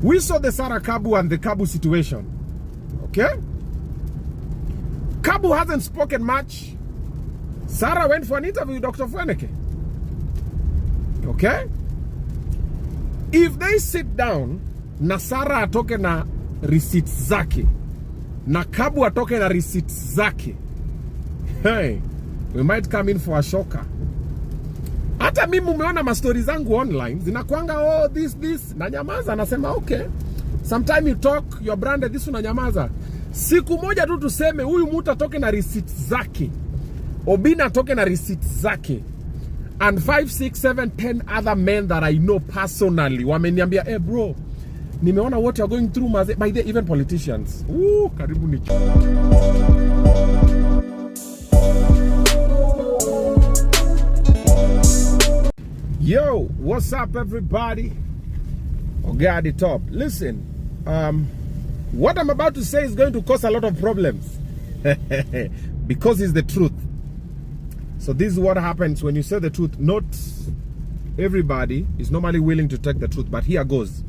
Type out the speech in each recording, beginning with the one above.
We saw the Sarah Kabu and the Kabu situation. Okay? Kabu hasn't spoken much. Sarah went for an interview with Dr. Fweneke. Okay? If they sit down, na Sarah atoke na receipts zake, na Kabu atoke na receipts zake, hey, we might come in for a shocker. Hata mimi umeona ma stories zangu online zinakuanga oh this na nyamaza, nasema okay. Sometime you talk your branded this na nyamaza. Siku moja tu tuseme huyu mtu atoke na receipts zake, Obinna atoke na receipts zake, and 5, 6, 7, 10 other men that I know personally wameniambia hey bro, nimeona what you're going through by the even politicians. Karibu ni Yo, what's up everybody? Oga at the top. Listen, what I'm about to say is going to cause a lot of problems because it's the truth. So this is what happens when you say the truth. Not everybody is normally willing to take the truth, but here goes.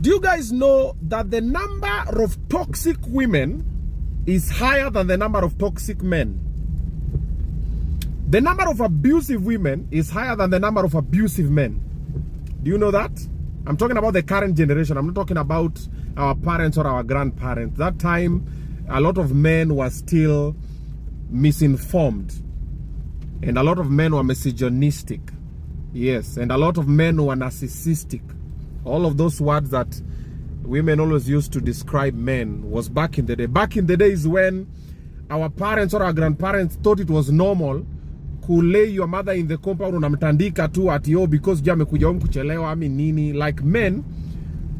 Do you guys know that the number of toxic women is higher than the number of toxic men? The number of abusive women is higher than the number of abusive men. Do you know that? I'm talking about the current generation. I'm not talking about our parents or our grandparents. That time, a lot of men were still misinformed. And a lot of men were misogynistic. Yes, and a lot of men were narcissistic. All of those words that women always used to describe men was back in the day. Back in the days when our parents or our grandparents thought it was normal to lay your mother in the compound unamtandika tu ati yo because jame kuja kuchelewa ami nini. Like men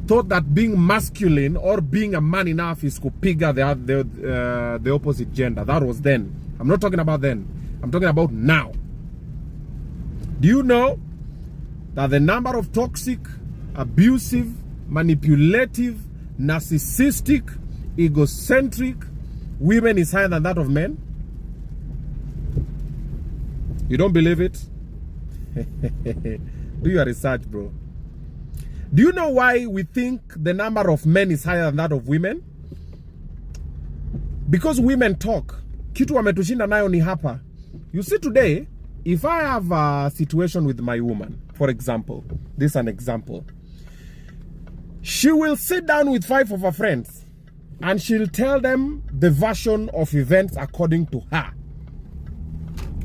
thought that being masculine or being a man enough is kupiga the opposite gender. That was then. I'm not talking about then. I'm talking about now. Do you know that the number of toxic, abusive, manipulative, narcissistic, egocentric women is higher than that of men? You don't believe it? Do your research, bro. Do you know why we think the number of men is higher than that of women? Because women talk. Kitu wametushinda nayo ni hapa. You see today, if I have a situation with my woman, for example, this is an example. She will sit down with 5 of her friends and she'll tell them the version of events according to her.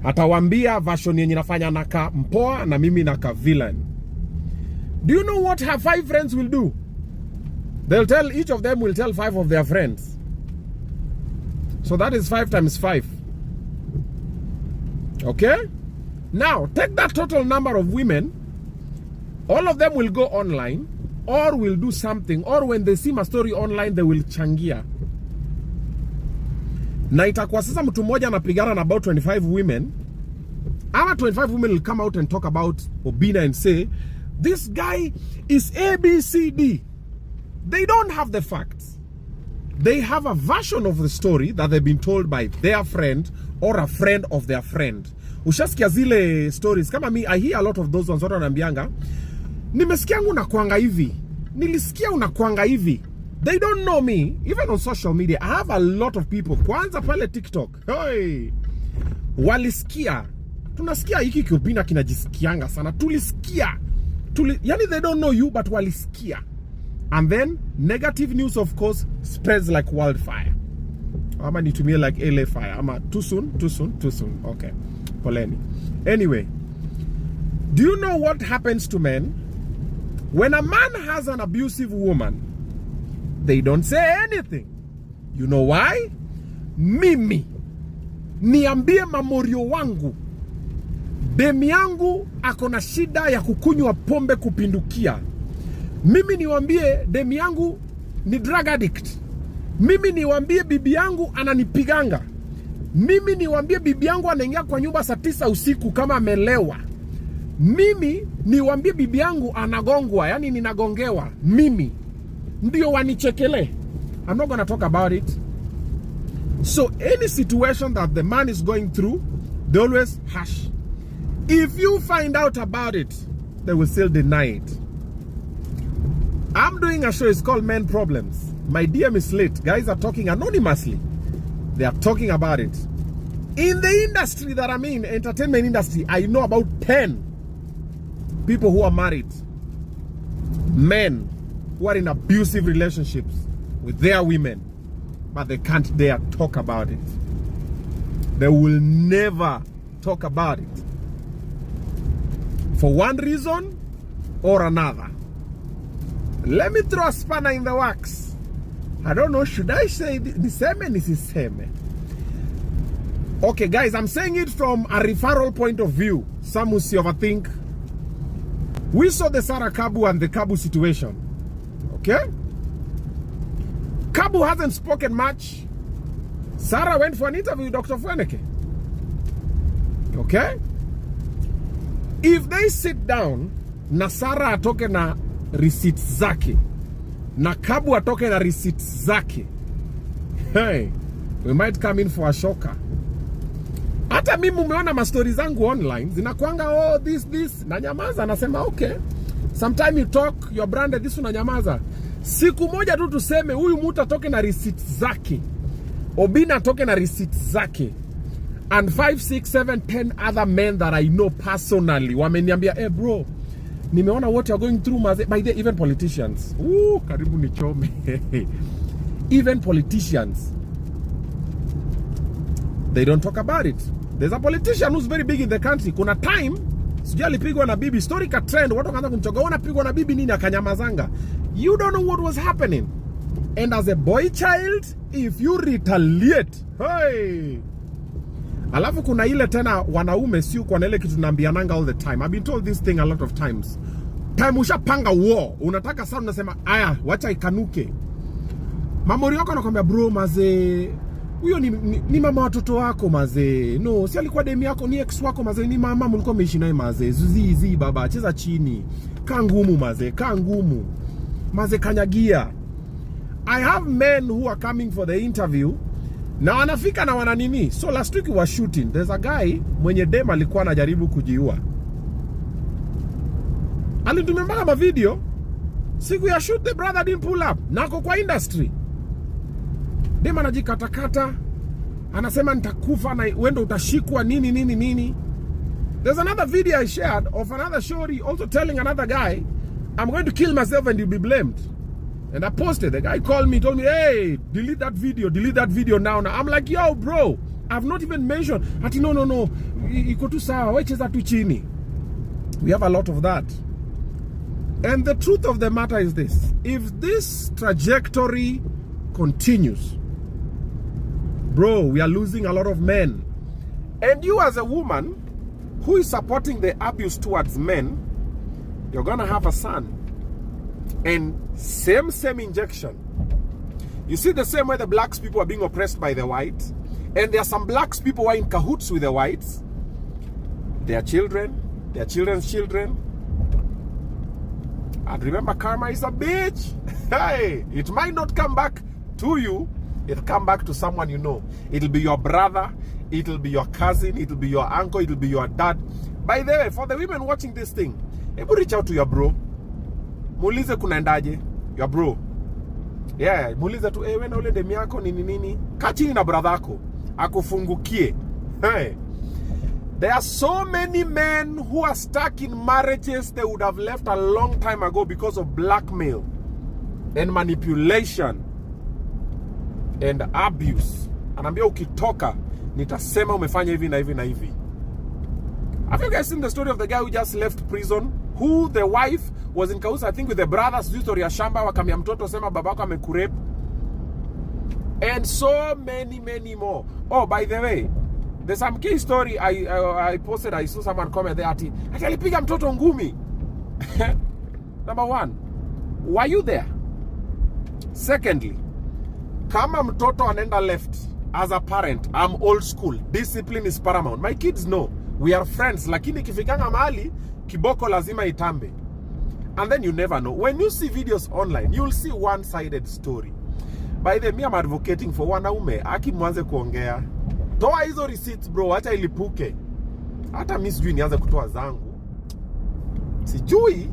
Atawambia version yenye nafanya naka mpoa na mimi naka villain. Do you know what her 5 friends will do? They'll tell, each of them will tell 5 of their friends. So that is 5 times 5. Okay? Now, take that total number of women. All of them will go online or will do something, or when they see my story online, they will changia. Na itakuwa sasa mtu mmoja anapigana na about 25 women. Ama 25 women will come out and talk about Obinna and say, this guy is ABCD. They don't have the facts. They have a version of the story that they've been told by their friend or a friend of their friend. Ushasikia zile stories. Kama me, I hear a lot of those ones. Watu wanambianga, nimesikia unakuanga hivi. Nilisikia unakuanga hivi. They don't know me. Even on social media, I have a lot of people. Kwanza pale TikTok. Hey. Walisikia. Tunasikia hiki kiubina kinajisikianga sana. Tulisikia. Yani they don't know you, but walisikia. And then, negative news, of course, spreads like wildfire. Ama nitumie like LA fire. Ama too soon. Okay. Poleni. Anyway, do you know what happens to men? When a man has an abusive woman, they don't say anything. You know why? Mimi niambie mamorio wangu, demi yangu akona shida ya kukunywa pombe kupindukia. Mimi niwaambie demi yangu ni drug addict. Mimi niwaambie bibi yangu ananipiganga. Mimi niwaambie bibi yangu anaingia kwa nyumba saa 9 usiku kama amelewa. Mimi niwaambie bibi yangu anagongwa, yani ninagongewa. Mimi ndio wanichekele. I'm not going to talk about it. So any situation that the man is going through, they always hush. If you find out about it, they will still deny it. I'm I'm doing a show, it's called Men Problems. My DM is late. Guys are talking anonymously. They are talking about it. In the industry that I'm in, entertainment industry, I know about 10 people who are married. Men who are in abusive relationships with their women. But they can't dare talk about it. They will never talk about it. For one reason or another. Let me throw a spanner in the works. I don't know, should I say niseme? Okay, guys, I'm saying it from a referral point of view. Some will see overthink. We saw the Sarah Kabu and the Kabu situation. Okay? Kabu hasn't spoken much. Sarah went for an interview with Dr. Fweneke. Okay? If they sit down, na Sarah atoke na receipts zake, na Kabu atoke na receipts zake, hey, we might come in for a shocker. Hata mimi umeona ma stories zangu online zinakuanga this na nyamaza, nasema okay. Sometime you talk, you're branded this, na nyamaza. Siku moja tu tuseme huyu mtu atoke na receipts zake, Obinna atoke na receipts zake, and 5, 6, 7, 10 other men that I know personally wameniambia, hey bro, nimeona what you're going through maze. By the even politicians, karibu nichome. Even politicians, they don't talk about it. There's a politician who's very big in the country. Kuna time sijui alipigwa na bibi, historical trend, watu wakaanza kumchoga, unapigwa na bibi nini, akanyamazanga. You don't know what was happening. And as a boy child, if you retaliate, hey. Alafu kuna ile tena wanaume siu kwa ile kitu naambiananga all the time. I've been told this thing a lot of times. Time ushapanga war, unataka sana unasema, aya, wacha ikanuke. Mamori yako anakuambia, bro maze, huyo ni mama watoto wako maze. No, si alikuwa demi yako, ni ex wako maze, ni mama mlikuwa mmeishi naye maze. Zuzi baba, cheza chini. Kaa ngumu maze, kaa ngumu. Maze kanyagia. I have men who are coming for the interview. Na wanafika na wananini. So last week we were shooting. There's a guy mwenye dem alikuwa anajaribu kujiua. Alitumia ma video. Siku ya shoot the brother didn't pull up. Nako kwa industry. Dem anajikatakata. Anasema nitakufa na wendo utashikwa nini. There's another video I shared of another shorty also telling another guy, I'm going to kill myself and you'll be blamed. And I posted. The guy called me, told me, hey, delete that video now. I'm like, yo, bro, I've not even mentioned. Ati no. Iko tu sawa, wecheza tu chini. We have a lot of that. And the truth of the matter is this. If this trajectory continues, bro, we are losing a lot of men. And you as a woman who is supporting the abuse towards men, you're gonna have a son. And same injection. You see the same way the blacks people are being oppressed by the whites, and there are some blacks people who are in cahoots with the whites. Their children, their children's children. And remember, karma is a bitch. Hey, it might not come back to you. It'll come back to someone you know. It'll be your brother. It'll be your cousin. It'll be your uncle. It'll be your dad. By the way, for the women watching this thing, able reach out to your bro. Muulize kunaendaje, your bro. Yeah, muulize tu, wewe na ule demi yako nini. Kaa chini na brother yako, akufungukie. Hey. There are so many men who are stuck in marriages they would have left a long time ago because of blackmail and manipulation and abuse. Anaambia ukitoka, nitasema umefanya hivi na hivi na hivi. Have you guys seen the story of the guy who just left prison? Who the wife was in cahoots, I think, with the brothers, story ya shamba, wakamia mtoto sema babako amekurepe. And so many more. Oh, by the way, there's some key story I posted. I saw someone comment there ati alipiga mtoto ngumi. Number one, were you there? Secondly, kama mtoto anenda left, as a parent, I'm old school. Discipline is paramount. My kids know. We are friends. Lakini kifikanga mahali, kiboko lazima itambe. And then you never know. When you see videos online, you'll see one-sided story. By the way, I'm advocating for wanaume. Aki mwanze kuongea. Toa hizo receipts bro, acha ilipuke. Hata mimi sijui nianze kutoa zangu. Sijui,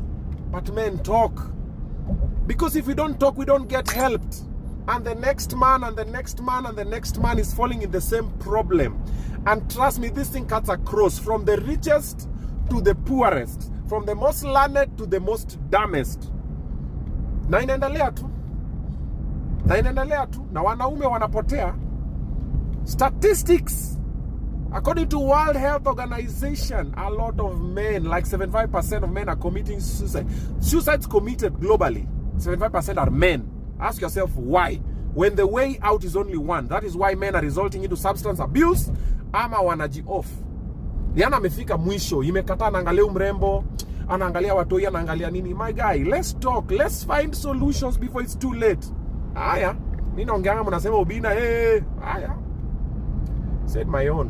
but men talk. Because if we don't talk, we don't get helped. And the next man and the next man and the next man is falling in the same problem. And trust me, this thing cuts across from the richest to the poorest, from the most learned to the most dumbest. Na inaendelea tu. Na wanaume wanapotea. Statistics, according to World Health Organization, a lot of men, like 75% of men are committing suicide. Suicides committed globally, 75% are men. Ask yourself why. When the way out is only one. That is why men are resulting into substance abuse ama wanaji off. Yana amefika mwisho, imekata anaangalia umrembo, anaangalia watoi, anaangalia nini. My guy, let's talk, let's find solutions before it's too late. Aya, mimi naongeanga mnasema Obinna, haya. Said my own.